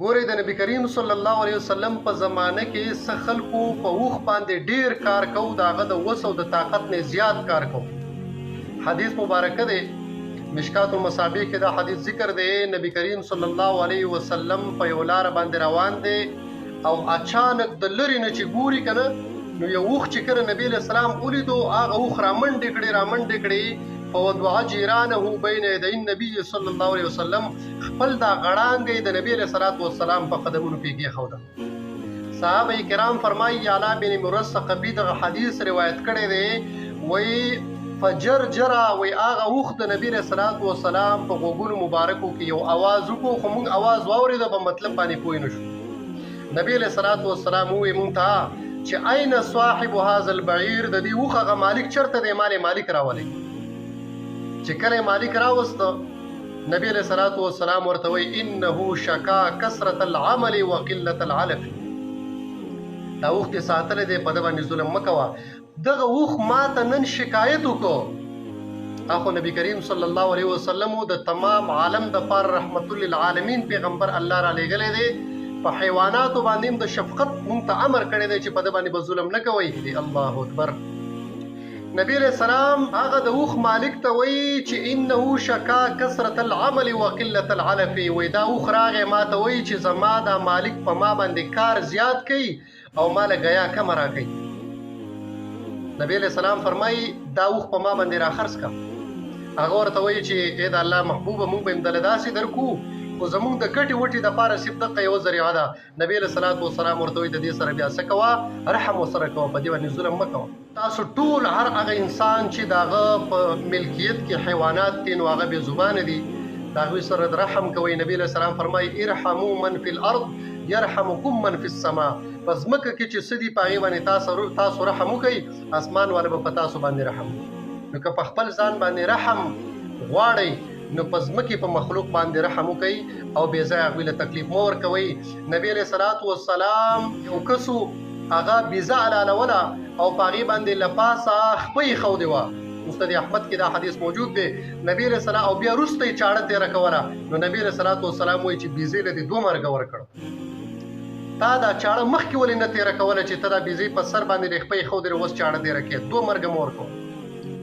ګورئ د نبی کریم صلی الله علیه وسلم په زمانه کې څه خلکو په اوښ باندې ډیر کار کو، د هغه د وس او د طاقت نه زیات کار کو. حدیث مبارکه دی، مشکات المصابیح کې دا حدیث ذکر دی. نبی کریم صلی الله علیه وسلم په یو لار باندې روان دی او اچانک د لرې نه چې ګوري کنه نو یو اوښ چې کله نبی علیه السلام ولیدو، هغه اوښ رامنډې کړې فوضع جیرانه بین یدی النبي صلی الله علیه وسلم، خپل دا غړانګې د نبی علیه الصلاۃ والسلام په قدمونو کې کېښوده. صحابه کرام فرمایي اعلی بن مرثقبی دغه حدیث روایت کړی دی، وایي فجرجره، وایي هغه اوښ د نبی علیه الصلاۃ والسلام په غوږونو مبارکو کې یو اواز وکړو، خو موږ اواز واورېده په مطلب باندې پوه نه شو. نبی علیه الصلاۃ والسلام ووایي موږ ته چې عین صاحب هذا البعیر، د دې اوښ هغه مالک چېرته دی؟ مال مالک راولئ. چې کله مالک راوسته، نبی علیہ الصلوۃ والسلام ورته وایي انه شکا کثرة العمل وقلة العلف، دا اوښ دې ساتلی دی، په ده باندې ظلم مه کوه. دغه اوښ ماته نن شکایت وکړو، اخو نبی کریم صلی الله علیه وسلم د تمام عالم دپاره رحمت للعالمین پیغمبر الله را لېږلی دی. په حیواناتو باندې هم د شفقت موږ ته امر کړی دی چې په ده باندې به ظلم نه کوئ. الله اکبر. نبی علیہ السلام هغه د اوښ مالک ته وایي چې انه شکا کثرة العمل وقلة العلف، وایي دا اوښ راغی ما ته وایي چې زما دا مالک په ما باندې کار زیات کوي او ما له ګیا کمه راکوي. نبی علیہ السلام فرمایي دا اوښ په ما باندې راخرڅ کړه. هغه ورته وایي چې ای د الله محبوبه موږ به یې دله داسې درکو، خو زموږ د ګټې وټې دپاره صرف دغه یوه ذریعه ده. نبی علیه الصلاۃ والسلام ورته وایي د دې سره بیا څه کوه؟ رحم ورسره کوه، په دې باندې ظلم مه کوه. تاسو ټول هر هغه انسان چې د هغه په ملکیت کې حیوانات دي نو هغه بې زبانه دي، د هغوی سره رحم کوئ. نبی علیه السلام فرمایي ارحموا من فی الارض یرحمکم من فی السما، په ځمکه کې چې څه دي په هغې باندې تاسو رحم وکئ، اسمان والا به په تاسو باندې رحم وکړي. نو که په خپل ځان باندې رحم غواړئ نو په ځمکې په مخلوق باندې رحم وکئ او بې ځایه هغوی له تکلیف مه ورکوئ. نبی علیه الصلاۃ والسلام یو کس و، هغه بیزه حلالوله او په هغې باندې له پاسه خپه یې ښودې وه. مستد احمد کې دا حدیث موجود دی. نبی علیه السلام او بیا وروسته یې چاړه تېره کوله، نو نبی علیه الصلاۃ والسلام وایي چې بیزې له دې 2 مرګه ورکړه. تا دا چاړه مخکې ولې نه تېره کوله چې ته دا بیزې په سر باندې خپه یې ښودې اوس چاړه تېره کړې؟ 2 مرګه مه ورکوه.